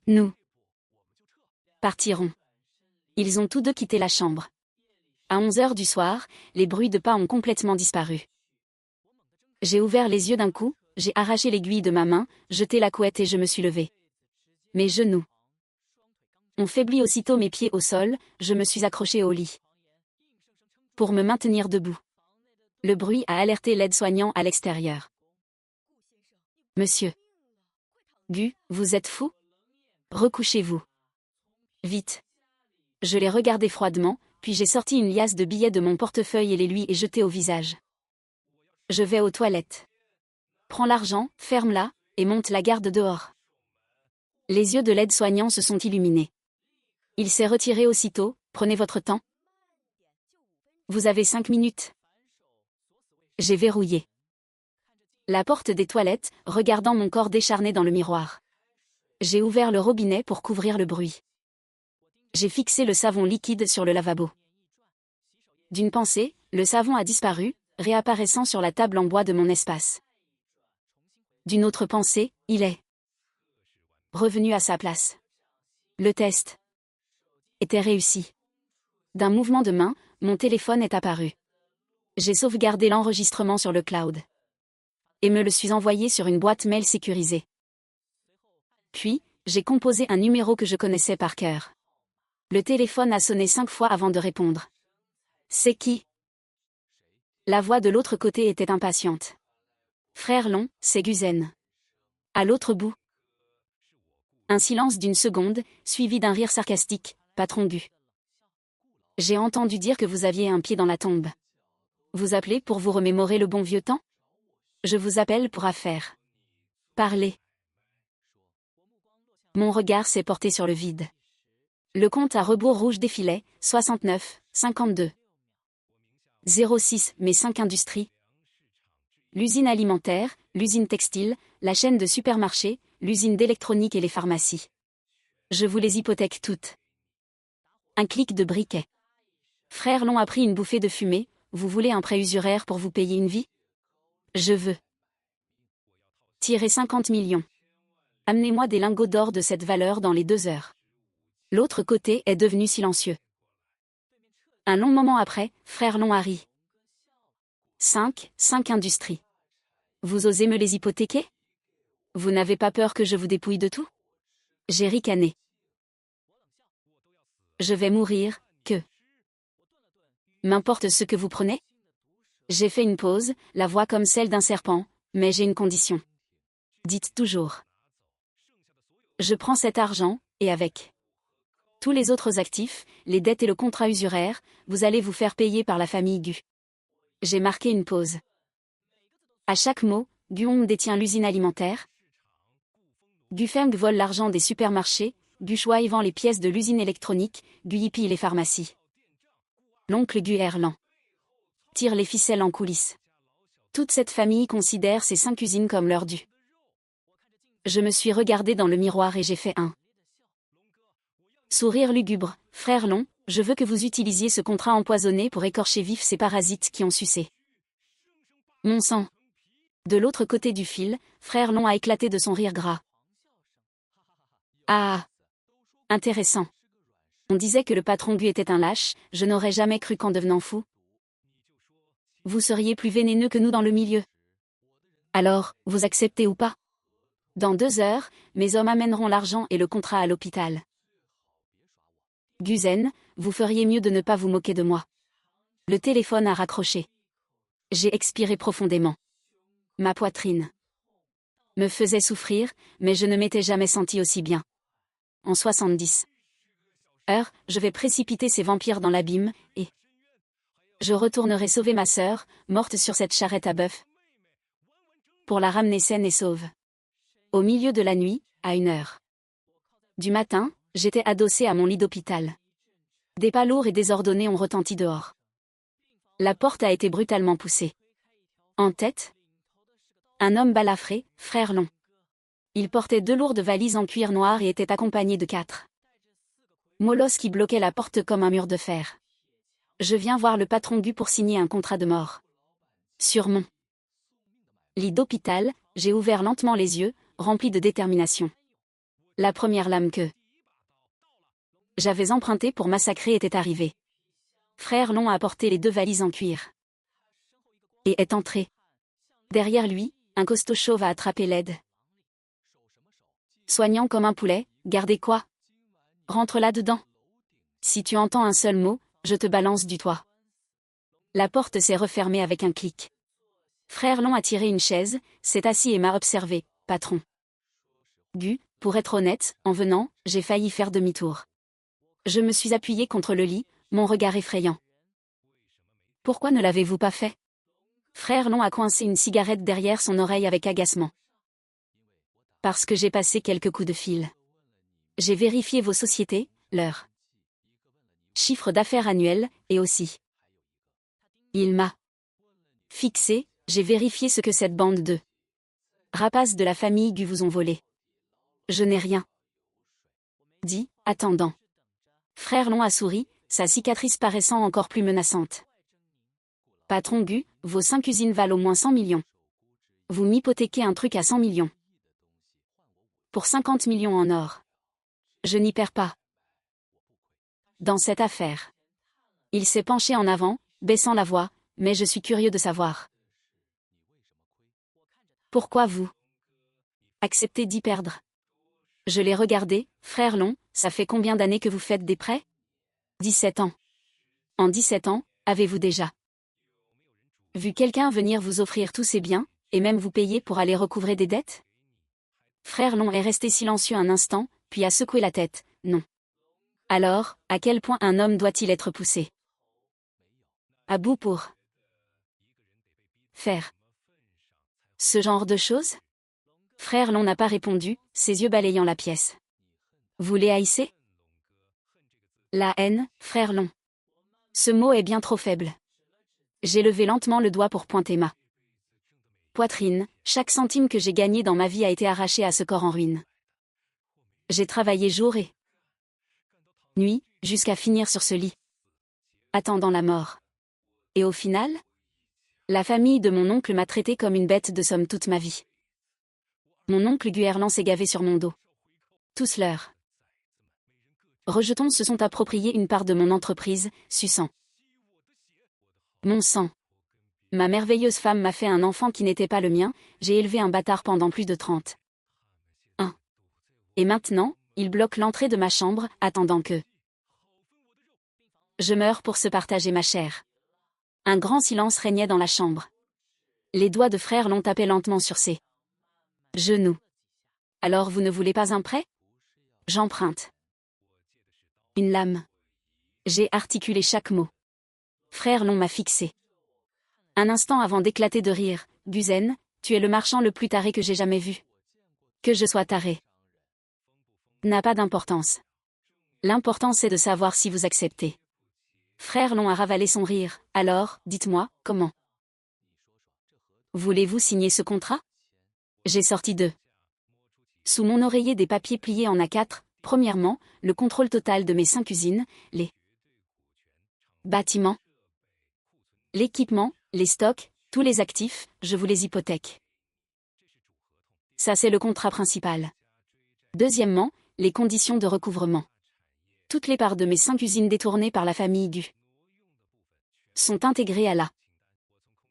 nous partirons. Ils ont tous deux quitté la chambre. À 11 h du soir, les bruits de pas ont complètement disparu. J'ai ouvert les yeux d'un coup, j'ai arraché l'aiguille de ma main, jeté la couette et je me suis levée. Mes genoux ont faibli aussitôt, mes pieds au sol, je me suis accrochée au lit pour me maintenir debout. Le bruit a alerté l'aide-soignant à l'extérieur. Monsieur Gu, vous êtes fou? Recouchez-vous. Vite. Je l'ai regardé froidement, puis j'ai sorti une liasse de billets de mon portefeuille et les lui ai jetés au visage. Je vais aux toilettes. Prends l'argent, ferme-la, et monte la garde dehors. Les yeux de l'aide-soignant se sont illuminés. Il s'est retiré aussitôt. Prenez votre temps. Vous avez 5 minutes. J'ai verrouillé la porte des toilettes, regardant mon corps décharné dans le miroir. J'ai ouvert le robinet pour couvrir le bruit. J'ai fixé le savon liquide sur le lavabo. D'une pensée, le savon a disparu, réapparaissant sur la table en bois de mon espace. D'une autre pensée, il est revenu à sa place. Le test était réussi. D'un mouvement de main, mon téléphone est apparu. J'ai sauvegardé l'enregistrement sur le cloud. Et me le suis envoyé sur une boîte mail sécurisée. Puis, j'ai composé un numéro que je connaissais par cœur. Le téléphone a sonné 5 fois avant de répondre. C'est qui? La voix de l'autre côté était impatiente. Frère Long, c'est Guzen. À l'autre bout. Un silence d'une seconde, suivi d'un rire sarcastique. Patron Gu. J'ai entendu dire que vous aviez un pied dans la tombe. Vous appelez pour vous remémorer le bon vieux temps? Je vous appelle pour affaire. Parlez. Mon regard s'est porté sur le vide. Le compte à rebours rouge défilait, 69, 52. 06, mes 5 industries. L'usine alimentaire, l'usine textile, la chaîne de supermarchés, l'usine d'électronique et les pharmacies. Je vous les hypothèque toutes. Un clic de briquet. Frère Long a pris une bouffée de fumée. Vous voulez un prêt usuraire pour vous payer une vie? Je veux tirer 50 millions. Amenez-moi des lingots d'or de cette valeur dans les 2 heures. L'autre côté est devenu silencieux. Un long moment après, Frère Long a ri. 5 industries. Vous osez me les hypothéquer? Vous n'avez pas peur que je vous dépouille de tout? J'ai ricané. Je vais mourir, que m'importe ce que vous prenez? J'ai fait une pause, la voix comme celle d'un serpent, mais j'ai une condition. Dites toujours. Je prends cet argent, et avec tous les autres actifs, les dettes et le contrat usuraire, vous allez vous faire payer par la famille Gu. J'ai marqué une pause. À chaque mot, Guong détient l'usine alimentaire. Gufeng vole l'argent des supermarchés, Guchuai vend les pièces de l'usine électronique, Guyipi les pharmacies. L'oncle Gu Erlan tire les ficelles en coulisses. Toute cette famille considère ces 5 usines comme leur dû. Je me suis regardé dans le miroir et j'ai fait un sourire lugubre. Frère Long, je veux que vous utilisiez ce contrat empoisonné pour écorcher vif ces parasites qui ont sucé mon sang. De l'autre côté du fil, Frère Long a éclaté de son rire gras. Ah! Intéressant. On disait que le patron Gu était un lâche, je n'aurais jamais cru qu'en devenant fou. Vous seriez plus vénéneux que nous dans le milieu. Alors, vous acceptez ou pas? Dans 2 heures, mes hommes amèneront l'argent et le contrat à l'hôpital. Guzen, vous feriez mieux de ne pas vous moquer de moi. Le téléphone a raccroché. J'ai expiré profondément. Ma poitrine me faisait souffrir, mais je ne m'étais jamais senti aussi bien. En 70 heures, je vais précipiter ces vampires dans l'abîme, et je retournerai sauver ma sœur, morte sur cette charrette à bœuf, pour la ramener saine et sauve. Au milieu de la nuit, à 1 heure du matin, j'étais adossé à mon lit d'hôpital. Des pas lourds et désordonnés ont retenti dehors. La porte a été brutalement poussée. En tête, un homme balafré, frère Long. Il portait 2 lourdes valises en cuir noir et était accompagné de 4 molosses qui bloquaient la porte comme un mur de fer. Je viens voir le patron Gu pour signer un contrat de mort. Sur mon lit d'hôpital, j'ai ouvert lentement les yeux, rempli de détermination. La première lame que j'avais empruntée pour massacrer était arrivée. Frère Long a apporté les 2 valises en cuir et est entré. Derrière lui, un costaud chauve a attrapé l'aide. Soignant comme un poulet, gardez quoi? Rentre là-dedans. Si tu entends un seul mot, je te balance du toit. La porte s'est refermée avec un clic. Frère Long a tiré une chaise, s'est assis et m'a observé, patron. Gu, pour être honnête, en venant, j'ai failli faire demi-tour. Je me suis appuyé contre le lit, mon regard effrayant. Pourquoi ne l'avez-vous pas fait? Frère Long a coincé une cigarette derrière son oreille avec agacement. Parce que j'ai passé quelques coups de fil. J'ai vérifié vos sociétés, leur chiffre d'affaires annuel, et aussi. Il m'a fixé, j'ai vérifié ce que cette bande de rapaces de la famille Gu vous ont volé. Je n'ai rien dit, attendant. Frère Long a souri, sa cicatrice paraissant encore plus menaçante. Patron Gu, vos 5 usines valent au moins 100 millions. Vous m'hypothéquez un truc à 100 millions. Pour 50 millions en or. Je n'y perds pas. Dans cette affaire. Il s'est penché en avant, baissant la voix, mais je suis curieux de savoir. Pourquoi vous acceptez d'y perdre? Je l'ai regardé, frère Long, ça fait combien d'années que vous faites des prêts? 17 ans. En 17 ans, avez-vous déjà vu quelqu'un venir vous offrir tous ses biens, et même vous payer pour aller recouvrer des dettes? Frère Long est resté silencieux un instant, puis a secoué la tête, non. Alors, à quel point un homme doit-il être poussé à bout pour faire ce genre de choses? Frère Long n'a pas répondu, ses yeux balayant la pièce. Vous les haïssez? La haine, frère Long. Ce mot est bien trop faible. J'ai levé lentement le doigt pour pointer ma poitrine, chaque centime que j'ai gagné dans ma vie a été arraché à ce corps en ruine. J'ai travaillé jour et nuit, jusqu'à finir sur ce lit, attendant la mort. Et au final, la famille de mon oncle m'a traité comme une bête de somme toute ma vie. Mon oncle Guerlain s'est gavé sur mon dos. Tous leurs rejetons se sont appropriés une part de mon entreprise, suçant mon sang. Ma merveilleuse femme m'a fait un enfant qui n'était pas le mien, j'ai élevé un bâtard pendant plus de 30 ans. Et maintenant, il bloque l'entrée de ma chambre, attendant que je meure pour se partager ma chair. Un grand silence régnait dans la chambre. Les doigts de frère Long tapaient lentement sur ses genoux. Alors vous ne voulez pas un prêt? J'emprunte une lame. J'ai articulé chaque mot. Frère Long m'a fixé. Un instant avant d'éclater de rire, Guzen, tu es le marchand le plus taré que j'ai jamais vu. Que je sois taré n'a pas d'importance. L'important c'est de savoir si vous acceptez. Frère Long a ravalé son rire, alors, dites-moi, comment voulez-vous signer ce contrat? J'ai sorti sous mon oreiller des papiers pliés en A4, premièrement, le contrôle total de mes 5 usines, les bâtiments, l'équipement, les stocks, tous les actifs, je vous les hypothèque. Ça c'est le contrat principal. Deuxièmement, les conditions de recouvrement. Toutes les parts de mes 5 usines détournées par la famille Gu sont intégrées à la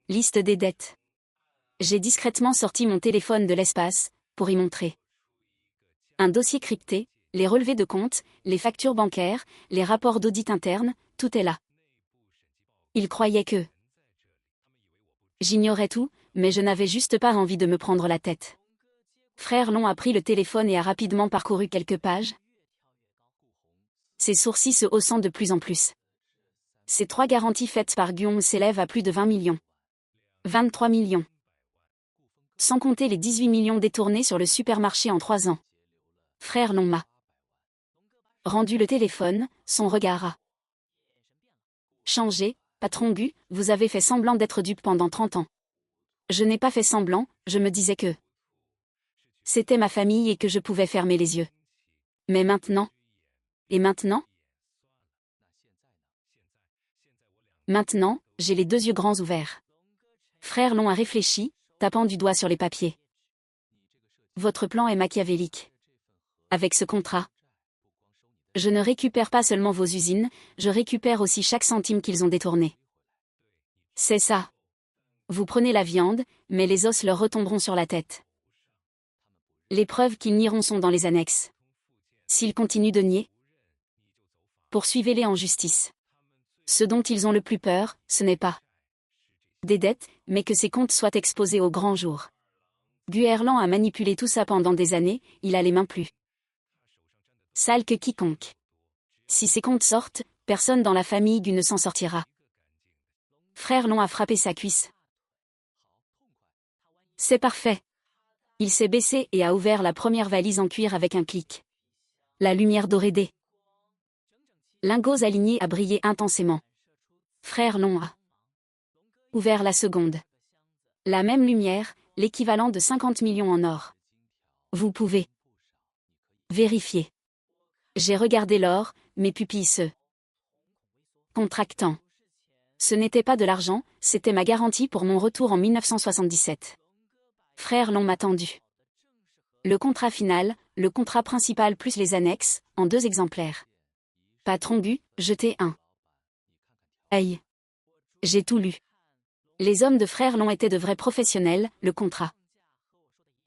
liste des dettes. J'ai discrètement sorti mon téléphone de l'espace, pour y montrer un dossier crypté, les relevés de compte, les factures bancaires, les rapports d'audit interne, tout est là. Ils croyaient que j'ignorais tout, mais je n'avais juste pas envie de me prendre la tête. Frère Long a pris le téléphone et a rapidement parcouru quelques pages, ses sourcils se haussant de plus en plus. Ces 3 garanties faites par Guillaume s'élèvent à plus de 20 millions. 23 millions. Sans compter les 18 millions détournés sur le supermarché en 3 ans. Frère Long m'a rendu le téléphone, son regard a changé. Patron Gu, vous avez fait semblant d'être dupe pendant 30 ans. Je n'ai pas fait semblant, je me disais que c'était ma famille et que je pouvais fermer les yeux. Mais maintenant? Et maintenant? Maintenant, j'ai les 2 yeux grands ouverts. Frère Long a réfléchi, tapant du doigt sur les papiers. Votre plan est machiavélique. Avec ce contrat, je ne récupère pas seulement vos usines, je récupère aussi chaque centime qu'ils ont détourné. C'est ça. Vous prenez la viande, mais les os leur retomberont sur la tête. Les preuves qu'ils nieront sont dans les annexes. S'ils continuent de nier, poursuivez-les en justice. Ce dont ils ont le plus peur, ce n'est pas des dettes, mais que ces comptes soient exposés au grand jour. Guerlain a manipulé tout ça pendant des années, il a les mains plus sales que quiconque. Si ces comptes sortent, personne dans la famille Gu ne s'en sortira. Frère Long a frappé sa cuisse. C'est parfait. Il s'est baissé et a ouvert la première valise en cuir avec un clic. La lumière dorée des lingots alignés a brillé intensément. Frère Long a ouvert la seconde. La même lumière, l'équivalent de 50 millions en or. Vous pouvez vérifier. J'ai regardé l'or, mes pupilles se contractant. Ce n'était pas de l'argent, c'était ma garantie pour mon retour en 1977. Frère Long m'a tendu le contrat final, le contrat principal plus les annexes, en 2 exemplaires. Patron Gu, jetez un œil. J'ai tout lu. Les hommes de Frère Long étaient de vrais professionnels, le contrat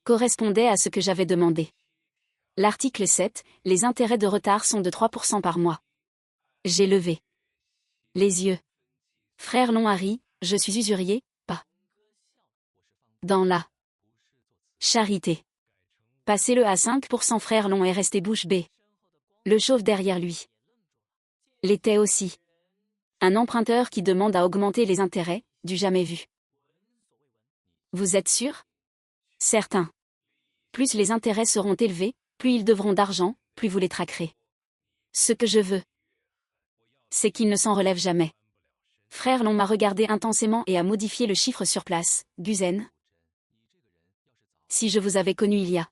correspondait à ce que j'avais demandé. L'article 7, les intérêts de retard sont de 3% par mois. J'ai levé les yeux. Frère Long a ri, je suis usurier, pas dans la charité. Passez-le à 5%. Frère Long est resté bouche bée. Le chauve derrière lui l'était aussi. Un emprunteur qui demande à augmenter les intérêts, du jamais vu. Vous êtes sûr? Certain. Plus les intérêts seront élevés, plus ils devront d'argent, plus vous les traquerez. Ce que je veux, c'est qu'ils ne s'en relèvent jamais. Frère Long m'a regardé intensément et a modifié le chiffre sur place. Guzen. Si je vous avais connu il y a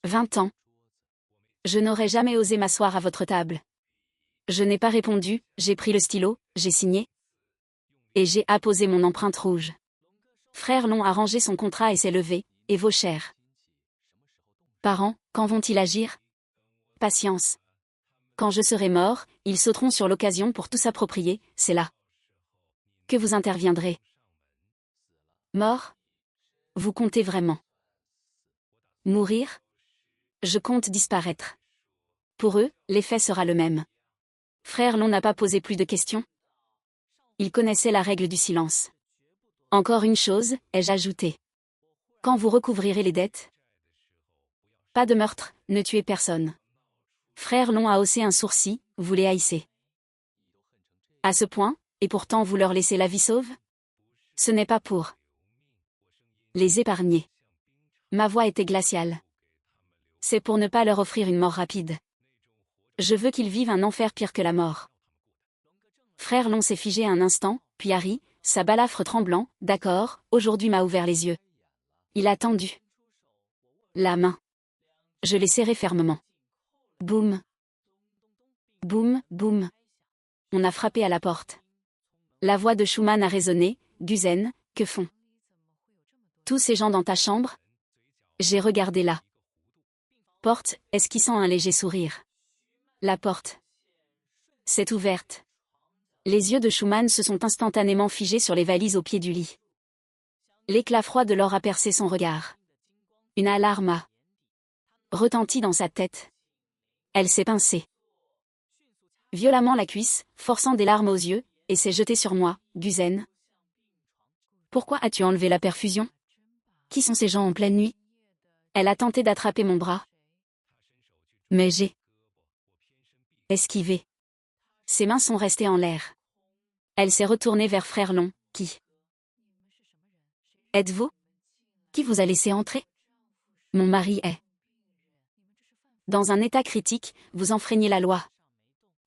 20 ans, je n'aurais jamais osé m'asseoir à votre table. Je n'ai pas répondu, j'ai pris le stylo, j'ai signé. Et j'ai apposé mon empreinte rouge. Frère Long a rangé son contrat et s'est levé, et vos chers parents, quand vont-ils agir? Patience. Quand je serai mort, ils sauteront sur l'occasion pour tout s'approprier, c'est là que vous interviendrez. Mort? Vous comptez vraiment mourir? Je compte disparaître. Pour eux, l'effet sera le même. Frère Long n'a pas posé plus de questions. Il connaissait la règle du silence. Encore une chose, ai-je ajouté. Quand vous recouvrirez les dettes? Pas de meurtre, ne tuez personne. Frère Long a haussé un sourcil, vous les haïssez. À ce point, et pourtant vous leur laissez la vie sauve? Ce n'est pas pour les épargner. Ma voix était glaciale. C'est pour ne pas leur offrir une mort rapide. Je veux qu'ils vivent un enfer pire que la mort. Frère Long s'est figé un instant, puis a ri, sa balafre tremblant. D'accord, aujourd'hui m'a ouvert les yeux. Il a tendu la main. Je l'ai serré fermement. Boum. Boum, boum. On a frappé à la porte. La voix de Schumann a résonné. Guzen, que font tous ces gens dans ta chambre? J'ai regardé la porte, esquissant un léger sourire. La porte s'est ouverte. Les yeux de Schumann se sont instantanément figés sur les valises au pied du lit. L'éclat froid de l'or a percé son regard. Une alarme a retenti dans sa tête. Elle s'est pincée violemment la cuisse, forçant des larmes aux yeux, et s'est jetée sur moi. Guzen. Pourquoi as-tu enlevé la perfusion? Qui sont ces gens en pleine nuit? Elle a tenté d'attraper mon bras. Mais j'ai esquivé. Ses mains sont restées en l'air. Elle s'est retournée vers Frère Long, qui êtes-vous? Qui vous a laissé entrer? Mon mari est dans un état critique, vous enfreignez la loi.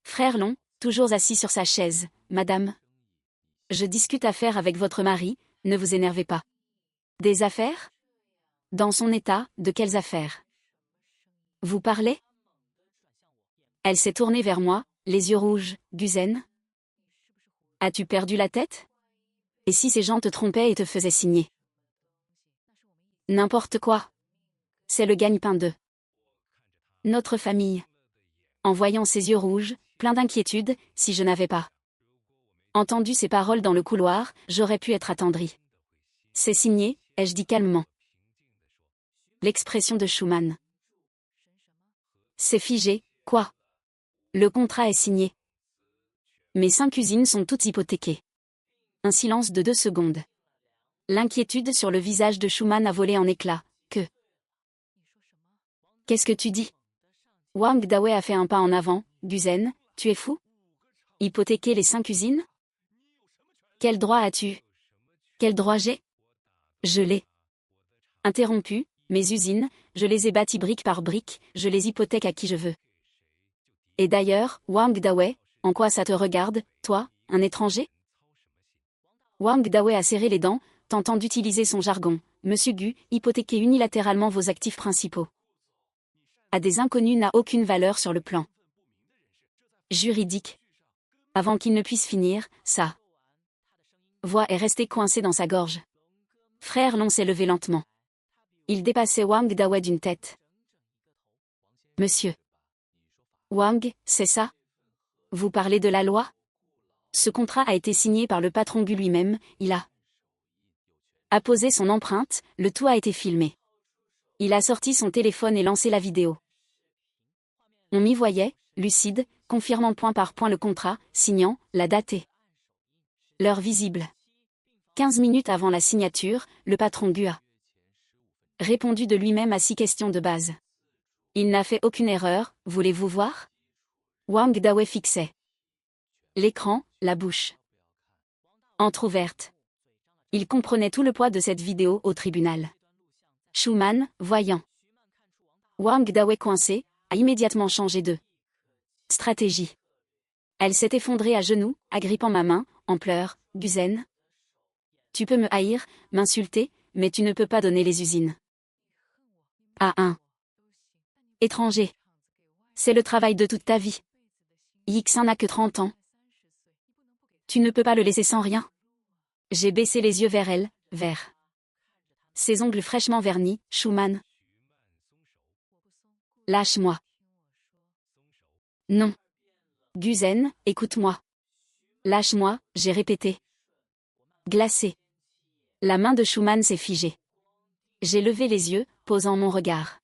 Frère Long, toujours assis sur sa chaise, madame. Je discute affaires avec votre mari, ne vous énervez pas. Des affaires? Dans son état, de quelles affaires? Vous parlez? Elle s'est tournée vers moi, les yeux rouges. Guzen? As-tu perdu la tête? Et si ces gens te trompaient et te faisaient signer? N'importe quoi. C'est le gagne-pain de notre famille. En voyant ses yeux rouges, pleins d'inquiétude, si je n'avais pas entendu ces paroles dans le couloir, j'aurais pu être attendrie. C'est signé, ai-je dit calmement. L'expression de Schumann. C'est figé, quoi? Le contrat est signé. Mes 5 usines sont toutes hypothéquées. Un silence de 2 secondes. L'inquiétude sur le visage de Schumann a volé en éclats. Qu'est-ce que tu dis? Wang Dawei a fait un pas en avant. Guzen, tu es fou? Hypothéquer les 5 usines? Quel droit as-tu? Quel droit j'ai? Je l'ai interrompu, mes usines, je les ai bâties brique par brique, je les hypothèque à qui je veux. Et d'ailleurs, Wang Dawei, en quoi ça te regarde, toi, un étranger? Wang Dawei a serré les dents, tentant d'utiliser son jargon. Monsieur Gu, hypothéquer unilatéralement vos actifs principaux à des inconnus n'a aucune valeur sur le plan juridique. Avant qu'il ne puisse finir, sa voix est restée coincée dans sa gorge. Frère Long s'est levé lentement. Il dépassait Wang Dawei d'une tête. Monsieur Wang, c'est ça? Vous parlez de la loi? Ce contrat a été signé par le patron Gu lui-même, il a apposé son empreinte, le tout a été filmé. Il a sorti son téléphone et lancé la vidéo. On m'y voyait, lucide, confirmant point par point le contrat, signant, la date et l'heure visible. 15 minutes avant la signature, le patron Gu a répondu de lui-même à 6 questions de base. Il n'a fait aucune erreur, voulez-vous voir? Wang Dawei fixait l'écran, la bouche entr'ouverte. Il comprenait tout le poids de cette vidéo au tribunal. Schumann, voyant Wang Dawei coincé, a immédiatement changé de stratégie. Elle s'est effondrée à genoux, agrippant ma main, en pleurs. Guzen? Tu peux me haïr, m'insulter, mais tu ne peux pas donner les usines à un étranger. C'est le travail de toute ta vie. Yixin n'a que 30 ans. Tu ne peux pas le laisser sans rien. J'ai baissé les yeux vers elle, vers ses ongles fraîchement vernis. Schumann. Lâche-moi. Non. Guzen, écoute-moi. Lâche-moi, j'ai répété. Glacé. La main de Schumann s'est figée. J'ai levé les yeux, posant mon regard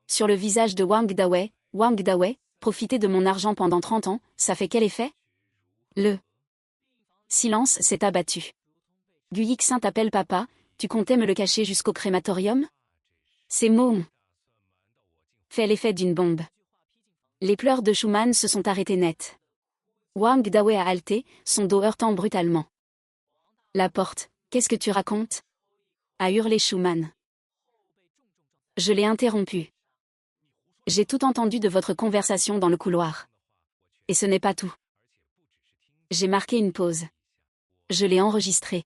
sur le visage de Wang Dawei. Wang Dawei, profiter de mon argent pendant 30 ans, ça fait quel effet? Le silence s'est abattu. Gu Yixin t'appelle papa, tu comptais me le cacher jusqu'au crématorium? Ces mots ont fait l'effet d'une bombe. Les pleurs de Schumann se sont arrêtés net. Wang Dawei a halté, son dos heurtant brutalement la porte. Qu'est-ce que tu racontes? A hurlé Schumann. Je l'ai interrompu. J'ai tout entendu de votre conversation dans le couloir. Et ce n'est pas tout. J'ai marqué une pause. Je l'ai enregistré.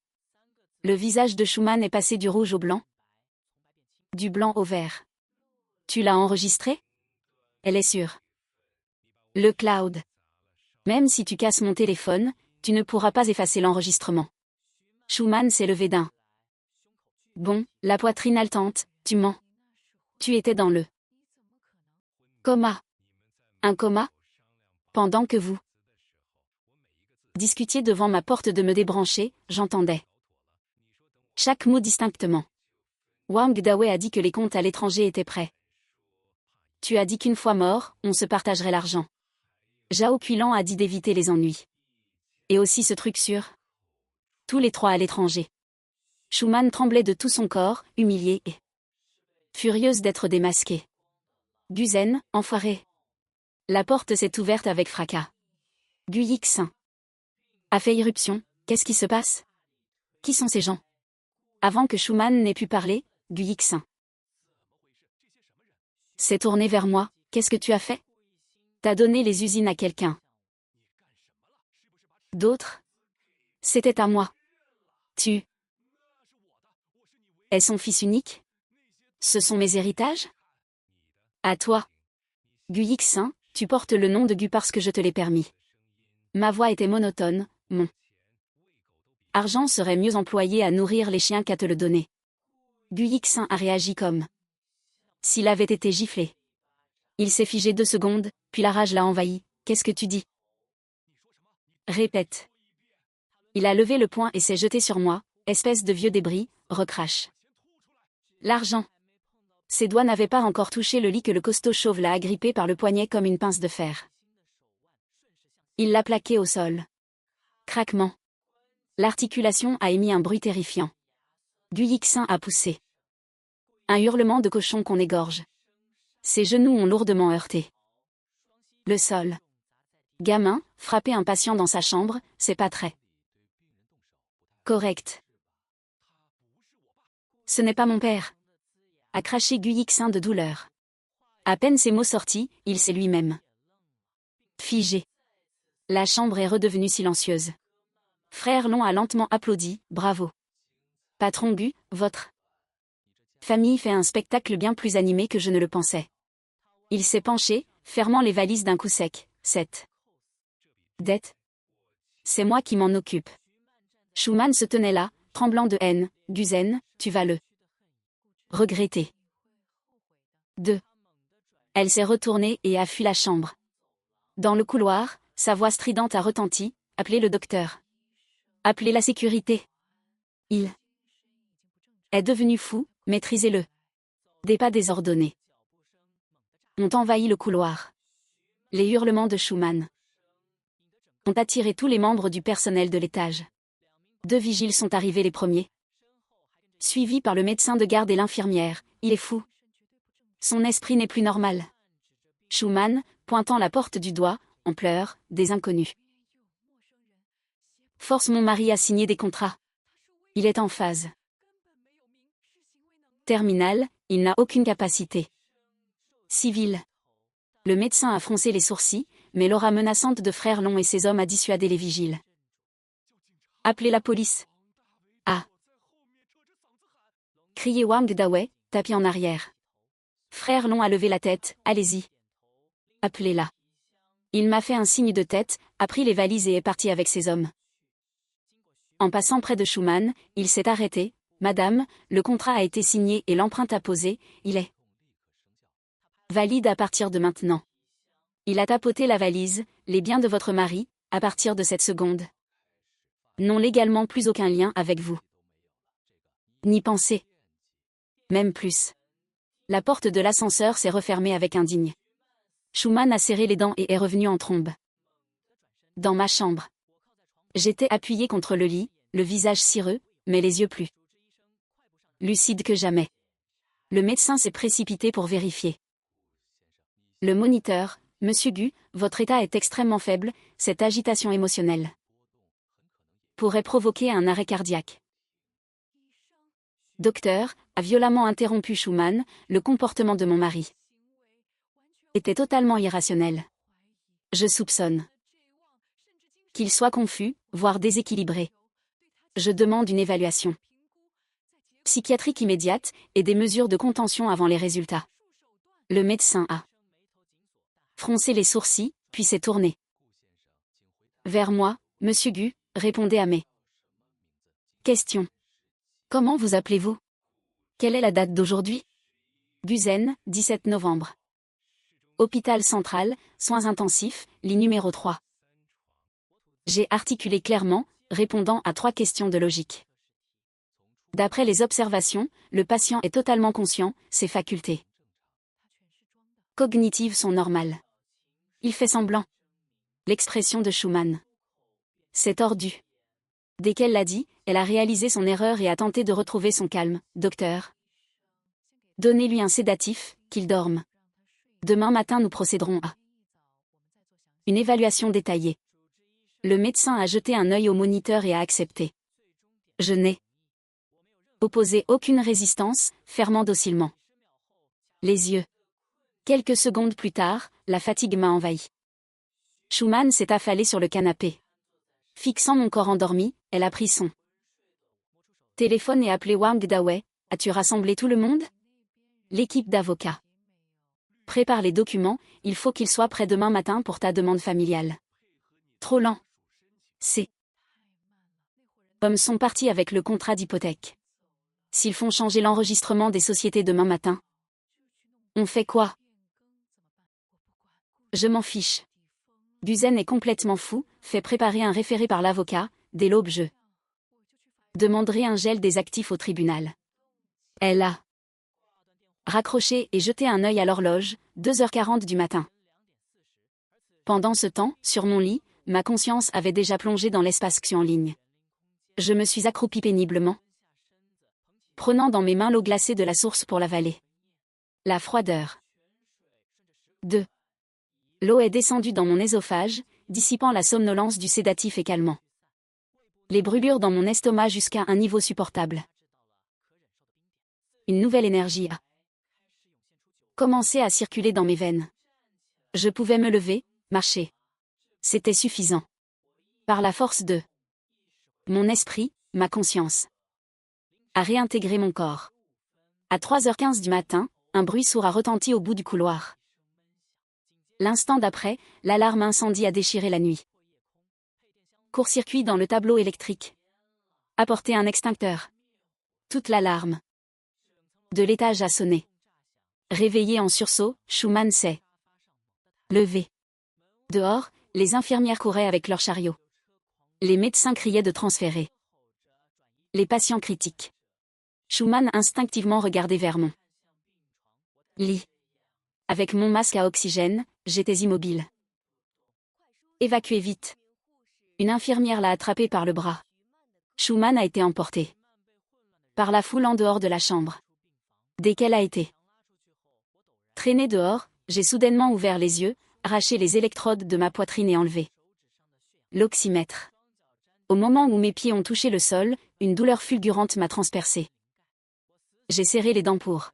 Le visage de Schumann est passé du rouge au blanc. Du blanc au vert. Tu l'as enregistré? Elle est sûre. Le cloud. Même si tu casses mon téléphone, tu ne pourras pas effacer l'enregistrement. Schumann s'est levé d'un bond, la poitrine haletante. Tu mens. Tu étais dans le coma. Un coma? Pendant que vous discutiez devant ma porte de me débrancher, j'entendais chaque mot distinctement. Wang Dawei a dit que les comptes à l'étranger étaient prêts. Tu as dit qu'une fois mort, on se partagerait l'argent. Zhao Qilan a dit d'éviter les ennuis. Et aussi ce truc sur tous les 3 à l'étranger. Schumann tremblait de tout son corps, humilié et Furieuse d'être démasquée. Guzen, enfoiré. La porte s'est ouverte avec fracas. Gu Yixin a fait irruption. Qu'est-ce qui se passe? Qui sont ces gens? Avant que Schumann n'ait pu parler, Gu Yixin s'est tourné vers moi. Qu'est-ce que tu as fait? T'as donné les usines à quelqu'un d'autre? C'était à moi. Tu es son fils unique? Ce sont mes héritages? À toi. Gu Yixin, tu portes le nom de Gu parce que je te l'ai permis. Ma voix était monotone, mon argent serait mieux employé à nourrir les chiens qu'à te le donner. Gu Yixin a réagi comme s'il avait été giflé. Il s'est figé 2 secondes, puis la rage l'a envahi. Qu'est-ce que tu dis? Répète. Il a levé le poing et s'est jeté sur moi, espèce de vieux débris, recrache. L'argent. Ses doigts n'avaient pas encore touché le lit que le costaud chauve l'a agrippé par le poignet comme une pince de fer. Il l'a plaqué au sol. Craquement. L'articulation a émis un bruit terrifiant. Gu Yixin a poussé. Un hurlement de cochon qu'on égorge. Ses genoux ont lourdement heurté le sol. Gamin, frapper un patient dans sa chambre, c'est pas très correct. Ce n'est pas mon père. A craché Gu Yixin de douleur. À peine ces mots sortis, il s'est lui-même figé. La chambre est redevenue silencieuse. Frère Long a lentement applaudi, bravo. Patron Gu, votre famille fait un spectacle bien plus animé que je ne le pensais. Il s'est penché, fermant les valises d'un coup sec. Cette dette. C'est moi qui m'en occupe. Schumann se tenait là, tremblant de haine. Guzen, tu vas le regretter. 2. Elle s'est retournée et a fui la chambre. Dans le couloir, sa voix stridente a retenti. Appelez le docteur. Appelez la sécurité. Il est devenu fou, maîtrisez-le. Des pas désordonnés ont envahi le couloir. Les hurlements de Schumann ont attiré tous les membres du personnel de l'étage. 2 vigiles sont arrivés les premiers, suivis par le médecin de garde et l'infirmière. Il est fou. Son esprit n'est plus normal. Schumann, pointant la porte du doigt, en pleurs, des inconnus. Force mon mari à signer des contrats. Il est en phase terminale, il n'a aucune capacité civile. Le médecin a froncé les sourcils, mais l'aura menaçante de Frère Long et ses hommes a dissuadé les vigiles. Appelez la police. Ah. Crié Wang Dawei, tapis en arrière. Frère Long a levé la tête, allez-y. Appelez-la. Il m'a fait un signe de tête, a pris les valises et est parti avec ses hommes. En passant près de Schumann, il s'est arrêté. Madame, le contrat a été signé et l'empreinte apposée, il est valide à partir de maintenant. Il a tapoté la valise, les biens de votre mari, à partir de cette seconde. N'ont légalement plus aucun lien avec vous. Ni penser. Même plus. La porte de l'ascenseur s'est refermée avec un digne. Schumann a serré les dents et est revenu en trombe. Dans ma chambre. J'étais appuyé contre le lit, le visage cireux, mais les yeux plus lucide que jamais. Le médecin s'est précipité pour vérifier. Le moniteur, Monsieur Gu, votre état est extrêmement faible, cette agitation émotionnelle pourrait provoquer un arrêt cardiaque. Docteur, a violemment interrompu Schumann, le comportement de mon mari était totalement irrationnel. Je soupçonne qu'il soit confus, voire déséquilibré. Je demande une évaluation psychiatrique immédiate et des mesures de contention avant les résultats. Le médecin a froncé les sourcils, puis s'est tourné vers moi. Monsieur Gu, répondez à mes questions. Comment vous appelez-vous? Quelle est la date d'aujourd'hui? Guzen, 17 novembre. Hôpital central, soins intensifs, lit numéro 3. J'ai articulé clairement, répondant à 3 questions de logique. D'après les observations, le patient est totalement conscient, ses facultés cognitives sont normales. Il fait semblant. L'expression de Schumann s'est tordue. Dès qu'elle l'a dit, elle a réalisé son erreur et a tenté de retrouver son calme. Docteur, Donnez-lui un sédatif, qu'il dorme. Demain matin nous procéderons à une évaluation détaillée. Le médecin a jeté un œil au moniteur et a accepté. Je n'ai opposé aucune résistance, fermant docilement les yeux. Quelques secondes plus tard, la fatigue m'a envahi. Schumann s'est affalée sur le canapé. Fixant mon corps endormi, elle a pris son téléphone et appelé Wang Dawei. As-tu rassemblé tout le monde? L'équipe d'avocats. Prépare les documents, il faut qu'ils soient prêts demain matin pour ta demande familiale. Trop lent. Ces hommes sont partis avec le contrat d'hypothèque. S'ils font changer l'enregistrement des sociétés demain matin, on fait quoi? Je m'en fiche. Buzen est complètement fou, fait préparer un référé par l'avocat, dès l'aube je demanderai un gel des actifs au tribunal. Elle a raccroché et jeté un œil à l'horloge, 2h40 du matin. Pendant ce temps, sur mon lit, ma conscience avait déjà plongé dans l'espace Xu en ligne. Je me suis accroupi péniblement, prenant dans mes mains l'eau glacée de la source pour l'avaler. La froideur. 2. L'eau est descendue dans mon œsophage, dissipant la somnolence du sédatif et calmant les brûlures dans mon estomac jusqu'à un niveau supportable. Une nouvelle énergie a commencé à circuler dans mes veines. Je pouvais me lever, marcher. C'était suffisant. Par la force de mon esprit, ma conscience a réintégré mon corps. À 3h15 du matin, un bruit sourd a retenti au bout du couloir. L'instant d'après, l'alarme incendie a déchiré la nuit. Court-circuit dans le tableau électrique. Apporter un extincteur. Toute l'alarme de l'étage a sonné. Réveillé en sursaut, Schumann s'est levé. Dehors, les infirmières couraient avec leurs chariots. Les médecins criaient de transférer les patients critiques. Schumann instinctivement regardait vers mon lit. Avec mon masque à oxygène, j'étais immobile. Évacuez vite. Une infirmière l'a attrapé par le bras. Schumann a été emporté par la foule en dehors de la chambre. Dès qu'elle a été traînée dehors, j'ai soudainement ouvert les yeux, arraché les électrodes de ma poitrine et enlevé l'oxymètre. Au moment où mes pieds ont touché le sol, une douleur fulgurante m'a transpercé. J'ai serré les dents pour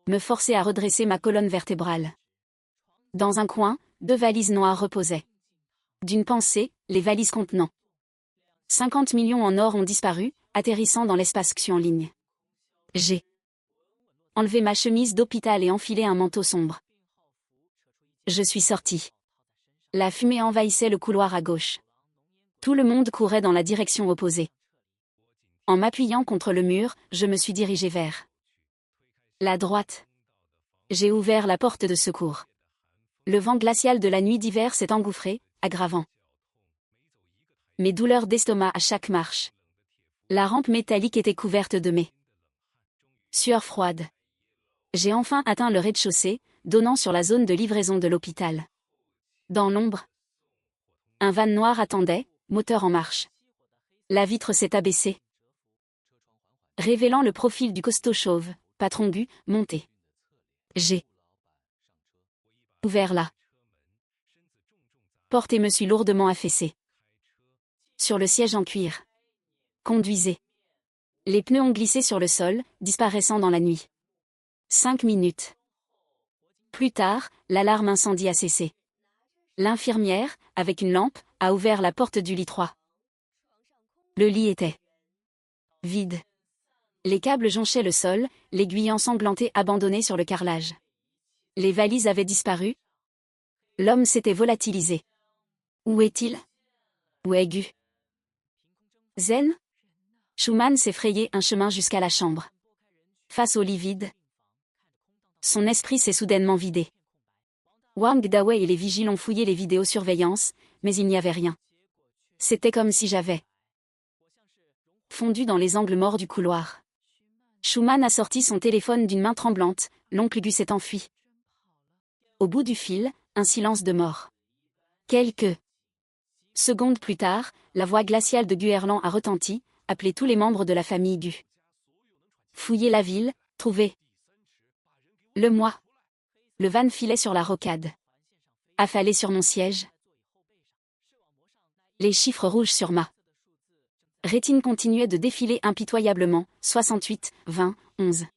me forcer à redresser ma colonne vertébrale. Dans un coin, 2 valises noires reposaient. D'une pensée, les valises contenant 50 millions en or ont disparu, atterrissant dans l'espace Xu en ligne. J'ai enlevé ma chemise d'hôpital et enfilé un manteau sombre. Je suis sorti. La fumée envahissait le couloir à gauche. Tout le monde courait dans la direction opposée. En m'appuyant contre le mur, je me suis dirigé vers la droite. J'ai ouvert la porte de secours. Le vent glacial de la nuit d'hiver s'est engouffré, aggravant mes douleurs d'estomac à chaque marche. La rampe métallique était couverte de mes sueurs froides. J'ai enfin atteint le rez-de-chaussée, donnant sur la zone de livraison de l'hôpital. Dans l'ombre, un van noir attendait, moteur en marche. La vitre s'est abaissée, révélant le profil du costaud chauve, patron bu, monté. J'ai ouvert la porte et me suis lourdement affaissé. Sur le siège en cuir. Conduisez. Les pneus ont glissé sur le sol, disparaissant dans la nuit. 5 minutes. Plus tard, l'alarme incendie a cessé. L'infirmière, avec une lampe, a ouvert la porte du lit 3. Le lit était vide. Les câbles jonchaient le sol, l'aiguille ensanglantée abandonnée sur le carrelage. Les valises avaient disparu. L'homme s'était volatilisé. Où est-il? Où est-Gu? Zen? Schumann s'est frayé un chemin jusqu'à la chambre. Face au lit vide, son esprit s'est soudainement vidé. Wang Dawei et les vigiles ont fouillé les vidéosurveillances, mais il n'y avait rien. C'était comme si j'avais fondu dans les angles morts du couloir. Schumann a sorti son téléphone d'une main tremblante, l'oncle Gu s'est enfui. Au bout du fil, un silence de mort. Quelques secondes plus tard, la voix glaciale de Gu Erland a retenti, appelé tous les membres de la famille Gu. Fouillez la ville, Trouvé. Le moi. Le van filait sur la rocade. Affalé sur mon siège. Les chiffres rouges sur ma rétine continuaient de défiler impitoyablement, 68, 20, 11.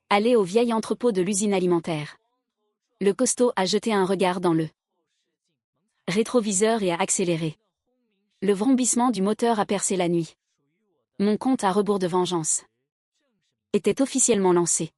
Aller au vieil entrepôt de l'usine alimentaire. Le costaud a jeté un regard dans le rétroviseur et a accéléré. Le vrombissement du moteur a percé la nuit. Mon compte à rebours de vengeance était officiellement lancé.